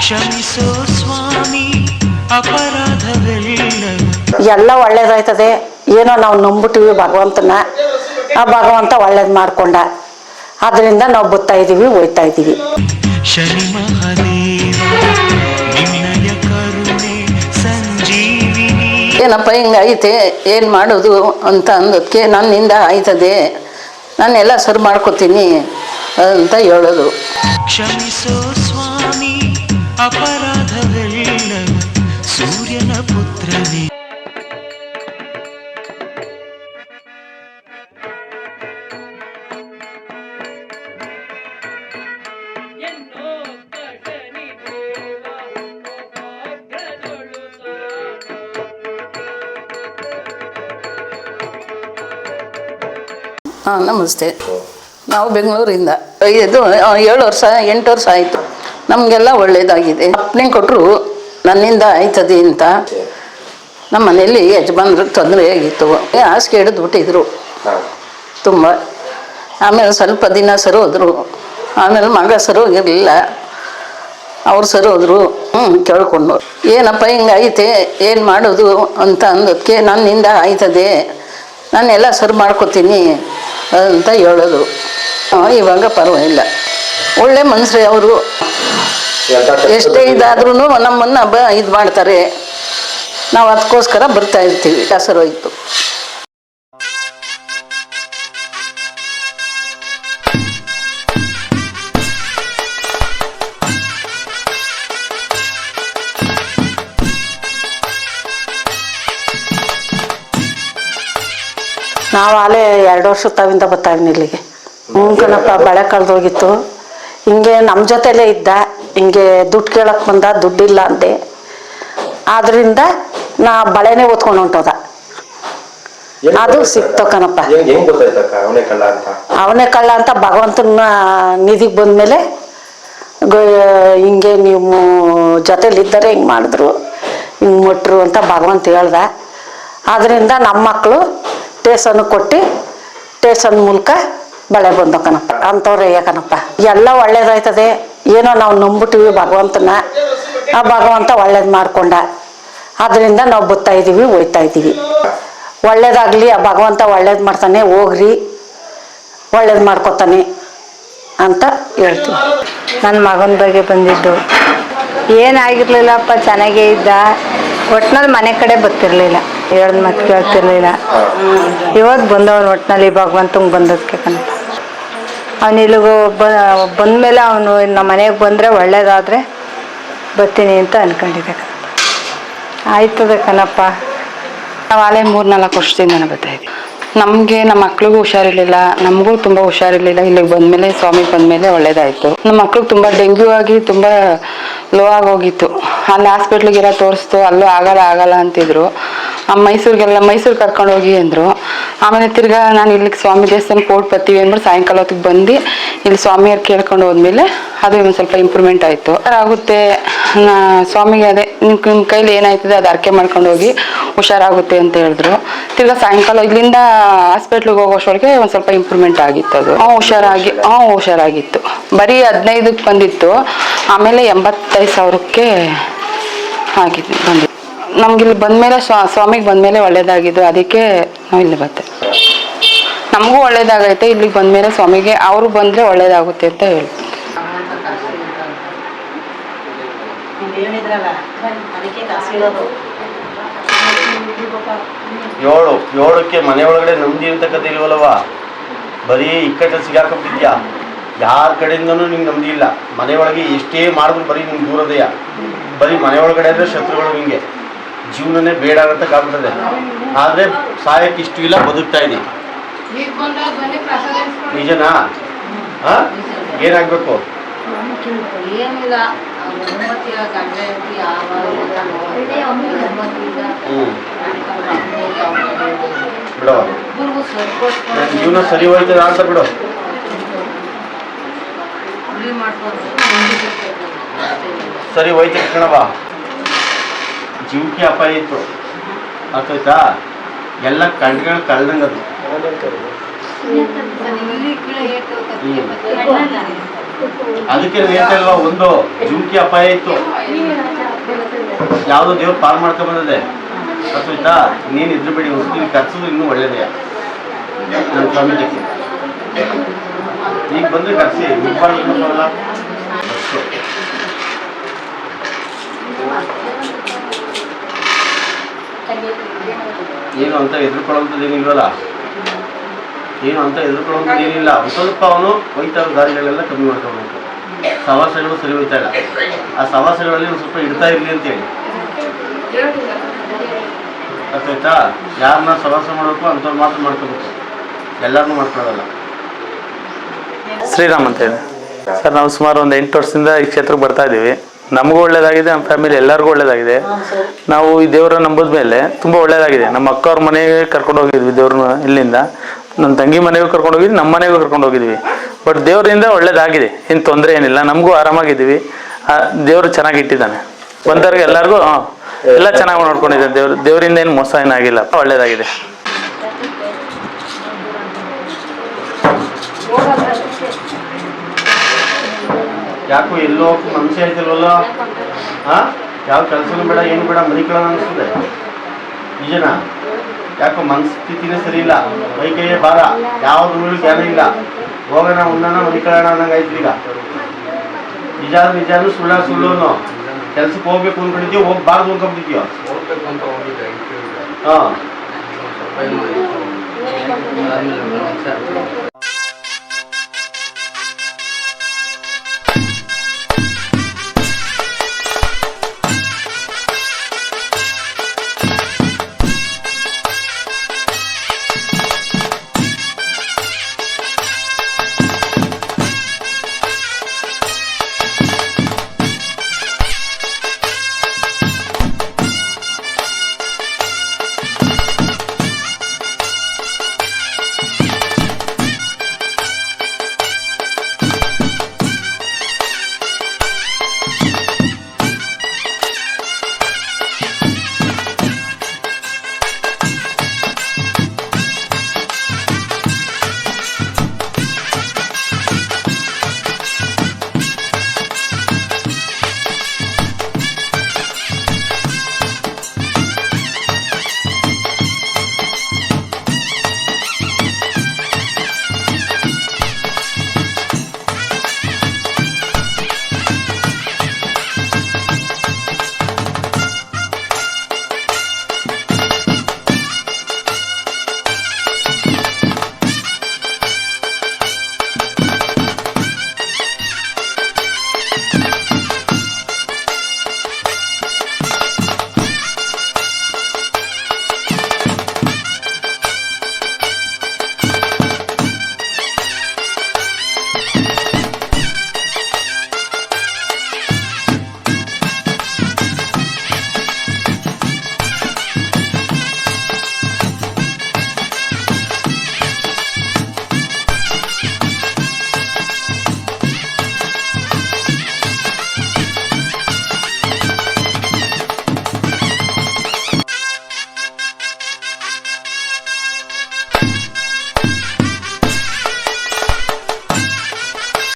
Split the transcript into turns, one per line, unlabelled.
ಕ್ಷಮಿಸೋ ಸ್ವಾಮಿ ಅಪರಾಧವೆಲ್ಲ
ಎಲ್ಲ ಒಳ್ಳೇದಾಯ್ತದೆ. ಏನೋ ನಾವು ನಂಬಿಟ್ಟಿವಿ ಭಗವಂತನ, ಆ ಭಗವಂತ ಒಳ್ಳೇದು ಮಾಡ್ಕೊಂಡ, ಅದರಿಂದ ನಾವು ಬತ್ತಾ ಇದೀವಿ, ಹೋಯ್ತಾ ಇದೀವಿ.
ಶನಿ ಮಹಾದೇವ ನಿನ್ನಯ ಕರುಣೆ ಸಂಜೀವಿನಿ.
ಏನಪ್ಪ ಹಿಂಗೈತೆ ಏನು ಮಾಡೋದು ಅಂತ ಅಂದಕ್ಕೆ ನನ್ನಿಂದ ಆಯ್ತದೆ, ನಾನೆಲ್ಲ ಸರಿ ಮಾಡ್ಕೋತೀನಿ ಅಂತ ಹೇಳೋದು.
ಕ್ಷಮಿಸೋ ಸ್ವಾಮಿ ಅಪರಾಧವೆಲ್ಲ ಸೂರ್ಯನ ಪುತ್ರನೇ.
ಹಾಂ ನಮಸ್ತೆ. ನಾವು ಬೆಂಗಳೂರಿಂದ ಇದು 7 ವರ್ಷ 8 ವರ್ಷ ಆಯಿತು. ನಮಗೆಲ್ಲ ಒಳ್ಳೆಯದಾಗಿದೆ. ಅಪ್ಪಣೆ ಕೊಟ್ಟರು ನನ್ನಿಂದ ಆಯ್ತದೆ ಅಂತ. ನಮ್ಮ ಮನೆಯಲ್ಲಿ ಯಜಮಾನ್ರಿಗೆ ತೊಂದರೆ ಆಗಿತ್ತು, ಹಾಸಿಗೆ ಹಿಡಿದು ಬಿಟ್ಟಿದ್ರು ತುಂಬ. ಆಮೇಲೆ ಸ್ವಲ್ಪ ದಿನ ಸರಿ ಹೋದರು. ಆಮೇಲೆ ಮಗ ಸರಿ ಹೋಗಿರಲಿಲ್ಲ, ಅವ್ರು ಸರಿ ಹೋದರು. ಕೇಳ್ಕೊಂಡು ಏನಪ್ಪ ಹಿಂಗೈತೆ ಏನು ಮಾಡೋದು ಅಂತ ಅಂದಕ್ಕೆ ನನ್ನಿಂದ ಆಯ್ತದೆ, ನಾನೆಲ್ಲ ಸರಿ ಮಾಡ್ಕೋತೀನಿ ಅಂತ ಹೇಳೋದು. ಇವಾಗ ಪರವಾಗಿಲ್ಲ, ಒಳ್ಳೆ ಮನುಷ್ಯರೇ ಅವರು. ಎಷ್ಟೇ ಇದಾದ್ರೂ ನಮ್ಮನ್ನು ಇದು ಮಾಡ್ತಾರೆ. ನಾವು ಅದಕ್ಕೋಸ್ಕರ ಬರ್ತಾ ಇರ್ತೀವಿ. ಹೆಸರು ಹೋಯ್ತು.
ನಾವು ಅಲ್ಲೇ 2 ವರ್ಷ ತಾವಿಂದ ಬರ್ತಾವಿನಿ ಇಲ್ಲಿಗೆ. ಕಣಪ್ಪ, ಬೆಳೆ ಕಳೆದೋಗಿತ್ತು. ಹಿಂಗೆ ನಮ್ಮ ಜೊತೆಲೇ ಇದ್ದ. ಹಿಂಗೆ ದುಡ್ಡು ಕೇಳಕ್ಕೆ ಬಂದ, ದುಡ್ಡಿಲ್ಲ ಅಂದೆ. ಆದ್ರಿಂದ ನಾ ಬಳೆನೇ ಓದ್ಕೊಂಡು ಹೊಂಟೋದ. ಅದು ಸಿಕ್ತು ಕಣಪ್ಪ. ಅವನೇ ಕಳ್ಳ ಅಂತ ಭಗವಂತನ ನಿಧಿಗೆ ಬಂದ್ಮೇಲೆ ಹಿಂಗೆ ನೀವು ಜೊತೆಲಿದ್ದರೆ ಹಿಂಗೆ ಮಾಡಿದ್ರು, ಹಿಂಗೆ ಮುಟ್ರು ಅಂತ ಭಗವಂತ ಹೇಳ್ದ. ಆದ್ರಿಂದ ನಮ್ಮ ಮಕ್ಕಳು ಟೇಸನ್ ಕೊಟ್ಟು ಟೇಸನ್ ಮೂಲಕ ಬಳೆ ಬಂದು ಕಣಪ್ಪ. ಅಂಥವ್ರೆ ಕಣಪ್ಪ. ಎಲ್ಲ ಒಳ್ಳೇದಾಯ್ತದೆ. ಏನೋ ನಾವು ನಂಬಿಟ್ಟಿವಿ ಭಗವಂತನ, ಆ ಭಗವಂತ ಒಳ್ಳೇದು ಮಾಡ್ಕೊಂಡ, ಅದರಿಂದ ನಾವು ಬತ್ತಾ ಇದೀವಿ, ಹೋಯ್ತಾ ಇದ್ದೀವಿ. ಒಳ್ಳೇದಾಗಲಿ, ಆ ಭಗವಂತ ಒಳ್ಳೇದು ಮಾಡ್ತಾನೆ, ಹೋಗ್ರಿ ಒಳ್ಳೇದು ಮಾಡ್ಕೊತಾನೆ ಅಂತ ಹೇಳ್ತೀವಿ.
ನನ್ನ ಮಗನ ಬಗ್ಗೆ ಬಂದಿದ್ದು ಏನಾಗಿರ್ಲಿಲ್ಲಪ್ಪ, ಚೆನ್ನಾಗೇ ಇದ್ದ. ಒಟ್ನಲ್ಲಿ ಮನೆ ಕಡೆ ಬರ್ತಿರ್ಲಿಲ್ಲ, ಹೇಳ್ದ ಮತ್ತೆ ಕೇಳ್ತಿರ್ಲಿಲ್ಲ. ಇವತ್ತು ಬಂದವನು ಒಟ್ಟಿನಲ್ಲಿ ಭಗವಂತಂಗೆ ಬಂದದಕ್ಕೆ ಕಣಪ್ಪ. ಅವನು ಇಲ್ಲಿಗೆ ಬಂದಮೇಲೆ ಅವನು ನಮ್ಮ ಮನೆಗೆ ಬಂದರೆ ಒಳ್ಳೇದಾದರೆ ಬರ್ತೀನಿ ಅಂತ ಅಂದ್ಕೊಂಡಿದ್ದೆ ಕಣಪ್ಪ. ಆಯ್ತದೆ ಕಣಪ್ಪ.
ನಾವು ಅಲ್ಲೇ 3-4 ವರ್ಷದಿಂದ ಬರ್ತಾಯಿದ್ವಿ. ನಮಗೆ ನಮ್ಮ ಮಕ್ಳಿಗೂ ಹುಷಾರಿರ್ಲಿಲ್ಲ, ನಮಗೂ ತುಂಬ ಹುಷಾರಿರ್ಲಿಲ್ಲ. ಇಲ್ಲಿಗೆ ಬಂದಮೇಲೆ ಸ್ವಾಮಿ ಬಂದಮೇಲೆ ಒಳ್ಳೇದಾಯಿತು. ನಮ್ಮ ಮಕ್ಳಿಗೆ ತುಂಬ ಡೆಂಗ್ಯೂ ಆಗಿ ತುಂಬ ಲೋ ಆಗೋಗಿತ್ತು. ಅಲ್ಲಿ ಹಾಸ್ಪಿಟ್ಲಿಗೆಲ್ಲ ತೋರಿಸ್ತು, ಅಲ್ಲೂ ಆಗಲ್ಲ ಅಂತಿದ್ರು. ಮೈಸೂರು ಕರ್ಕೊಂಡು ಹೋಗಿ ಅಂದರು. ಆಮೇಲೆ ತಿರ್ಗಾ ನಾನು ಇಲ್ಲಿಗೆ ಸ್ವಾಮಿ ದೇವಸ್ಥಾನಕ್ಕೆ ಓಡ್ ಬರ್ತೀವಿ ಅಂದ್ಬಿಟ್ಟು ಸಾಯಂಕಾಲ ಹೊತ್ತಿಗೆ ಬಂದು ಇಲ್ಲಿ ಸ್ವಾಮಿಯವ್ರು ಕೇಳ್ಕೊಂಡು ಹೋದ್ಮೇಲೆ ಅದು ಒಂದು ಸ್ವಲ್ಪ ಇಂಪ್ರೂವ್ಮೆಂಟ್ ಆಯಿತು. ಆಗುತ್ತೆ ಸ್ವಾಮಿಗೆ ಅದೇ ನಿಮ್ಮ ಕೈಲಿ ಏನಾಯ್ತದೆ ಅದು ಅರ್ಕೆ ಮಾಡ್ಕೊಂಡು ಹೋಗಿ ಹುಷಾರಾಗುತ್ತೆ ಅಂತ ಹೇಳಿದ್ರು. ತಿರ್ಗಾ ಸಾಯಂಕಾಲ ಇಲ್ಲಿಂದ ಹಾಸ್ಪಿಟ್ಲಿಗೆ ಹೋಗೋಷ್ಟೊಳಗೆ ಒಂದು ಸ್ವಲ್ಪ ಇಂಪ್ರೂವ್ಮೆಂಟ್ ಆಗಿತ್ತು. ಅದು ಹುಷಾರಾಗಿತ್ತು. ಬರೀ 15ಕ್ಕೆ ಬಂದಿತ್ತು, ಆಮೇಲೆ 85,000ಕ್ಕೆ ಬಂದಿತ್ತು. ನಮ್ಗಿಲ್ಲಿ ಬಂದಮೇಲೆ ಸ್ವಾಮಿಗೆ ಬಂದಮೇಲೆ ಒಳ್ಳೇದಾಗಿದ್ದು, ಅದಕ್ಕೆ ನಾವು ಇಲ್ಲಿ ಬರ್ತೇವೆ. ನಮಗೂ ಒಳ್ಳೇದಾಗೈತೆ. ಇಲ್ಲಿಗೆ ಬಂದಮೇಲೆ ಸ್ವಾಮಿಗೆ ಅವರು ಬಂದರೆ ಒಳ್ಳೇದಾಗುತ್ತೆ ಅಂತ ಹೇಳಿ.
ಏಳಕ್ಕೆ ಮನೆ ಒಳಗಡೆ ನೆಮ್ಮದಿ ಅಂತಕ್ಕಂಥ ಇಲ್ವಲ್ಲವ, ಬರೀ ಇಕ್ಕಟ್ಟಲ್ಲಿ ಸಿಗಾಕೊಂಡಿದ್ಯಾ. ಯಾರ ಕಡೆಯಿಂದನೂ ನಿಂಗೆ ನೆಮ್ಮದಿ ಇಲ್ಲ. ಮನೆ ಒಳಗೆ ಎಷ್ಟೇ ಮಾಡಿದ್ರು ಬರೀ ನಿಮ್ಗೆ ದೂರದೆಯ. ಬರೀ ಮನೆ ಒಳಗಡೆ ಅಂದರೆ ಶತ್ರುಗಳು. ನಿಮಗೆ ಜೀವನನೇ ಬೇಡ ಅಂತ ಕಾಣ್ತದೆ. ಆದರೆ ಸಾಯಕ್ಕೆ ಇಷ್ಟು ಇಲ್ಲ, ಬದುಕ್ತಾ ಇದ್ದೀನಿ. ನಿಜನಾ? ಏನಾಗಬೇಕು? ಬಿಡೋ, ನನ್ನ ಜೀವನ ಸರಿ ಹೋಯ್ತದ ಅಂತ ಬಿಡು. ಸರಿ ಹೋಯ್ತದೆ ಕಣವ. ಜೀವಕ್ಕೆ ಅಪಾಯ ಇತ್ತು, ಆಗ್ತಾಯ್ತಾ? ಎಲ್ಲ ಕಂಡ್ಗಳು ಕಳ್ದಂಗದು. ಅದಕ್ಕೆ ಹೇಳ್ತಾ ಇಲ್ವಾ, ಒಂದು ಜುಮ್ಕಿ ಅಪಾಯ ಇತ್ತು, ಯಾವುದೋ ದೇವ್ರು ಪಾಲ್ ಮಾಡ್ಕೊಂಡ್ ಬಂದದೆ ಗೊತ್ತಾಯ್ತಾ. ನೀನು ಇದ್ರ ಬಿಡಿ, ನೀವು ಕರ್ಸೋದು ಇನ್ನೂ ಒಳ್ಳೇದೇ ನನ್ನ ಸ್ವಾಮೀಜಕ್ಕೆ. ಈಗ ಬಂದ್ರೆ ಕರ್ಸಿ ಮುಗ್ಬಾರ್ದಲ್ಲ ಅಷ್ಟು. ಏನು ಅಂತ ಎದುರ್ಕೊಳ್ಳೋಂಥದ್ದೇನಿಲ್ವಲ್ಲ, ಏನು ಅಂತ ಎದುರ್ಕೊಳ್ಳೋಂಥದ್ದೇನಿಲ್ಲ. ಸ್ವಲ್ಪ ಅವನು ಹೋಯ್ತಾ ದಾರಿಗಳೆಲ್ಲ ಕಮ್ಮಿ ಮಾಡ್ಕೊಬೇಕು. ಸವಾಸಗಳು ಸರಿ ಹೋಯ್ತಾ ಇಲ್ಲ, ಆ ಸವಾಸಗಳಲ್ಲಿ ಒಂದು ಸ್ವಲ್ಪ ಇಡ್ತಾ ಇರಲಿ ಅಂತೇಳಿ ಗೊತ್ತಾಯ್ತಾ. ಯಾರನ್ನ ಸವಾಸ ಮಾಡಬೇಕು ಅಂಥವ್ರು ಮಾತ್ರ ಮಾಡ್ಕೋಬೇಕು, ಎಲ್ಲರನ್ನೂ ಮಾಡ್ಕೊಳ್ಳೋದಲ್ಲ.
ಶ್ರೀರಾಮ್ ಅಂತ ಹೇಳಿ ಸರ್. ನಾವು ಸುಮಾರು ಒಂದು 8 ವರ್ಷದಿಂದ ಈ ಕ್ಷೇತ್ರಕ್ಕೆ ಬರ್ತಾ ಇದ್ದೀವಿ. ನಮಗೂ ಒಳ್ಳೇದಾಗಿದೆ, ನಮ್ಮ ಫ್ಯಾಮಿಲಿ ಎಲ್ಲರಿಗೂ ಒಳ್ಳೇದಾಗಿದೆ. ನಾವು ಈ ದೇವರ ನಂಬಿದ ಮೇಲೆ ತುಂಬ ಒಳ್ಳೇದಾಗಿದೆ. ನಮ್ಮ ಅಕ್ಕವ್ರ ಮನೆಗೆ ಕರ್ಕೊಂಡು ಹೋಗಿದ್ವಿ ದೇವ್ರನ್ನ, ಇಲ್ಲಿಂದ ನನ್ನ ತಂಗಿ ಮನೆಗೂ ಕರ್ಕೊಂಡು ಹೋಗಿದ್ವಿ, ನಮ್ಮ ಮನೆಗೂ ಕರ್ಕೊಂಡು ಹೋಗಿದ್ವಿ. ಬಟ್ ದೇವರಿಂದ ಒಳ್ಳೇದಾಗಿದೆ, ಏನು ತೊಂದರೆ ಏನಿಲ್ಲ, ನಮಗೂ ಆರಾಮಾಗಿದ್ದೀವಿ. ದೇವರು ಚೆನ್ನಾಗಿ ಇಟ್ಟಿದ್ದಾನೆ. ಬಂದವ್ರಿಗೆ ಎಲ್ಲರಿಗೂ ಎಲ್ಲ ಚೆನ್ನಾಗಿ ನೋಡ್ಕೊಂಡಿದ್ದಾರೆ. ದೇವರಿಂದ ಏನು ಮೋಸ ಏನಾಗಿಲ್ಲ, ಒಳ್ಳೇದಾಗಿದೆ.
ಯಾಕೋ ಎಲ್ಲೋ ಮನಸ್ಸೇ ಆಯ್ತಿಲ್ವಲ್ಲ. ಯಾವ ಕೆಲಸನೂ ಬೇಡ, ಏನು ಬೇಡ, ಮನೆ ಕೇಳೋಣ ಅನಿಸ್ತದೆ. ನಿಜನಾ? ಯಾಕೋ ಮನಸ್ಥಿತಿನೇ ಸರಿ ಇಲ್ಲ, ಮೈ ಕೈಯೇ ಭಾರ, ಯಾವ್ದು ಜ್ಞಾನ ಇಲ್ಲ. ಹೋಗೋಣ ಉಣ್ಣೋಣ ಮನೆ ಕೇಳೋಣ ಅನ್ನಂಗೆ ಆಯ್ತು ಈಗ. ನಿಜಾನು ಸುಳ್ಳು ಅನ್ನೋ ಕೆಲ್ಸಕ್ಕೆ ಹೋಗ್ಬೇಕು ಅಂದ್ಕೊಂಡಿದ್ಯೋ, ಹೋಗ್ಬಾರ್ದು ಅಂದ್ಕೊಂಡಿದ್ಯೋ? ಹಾಂ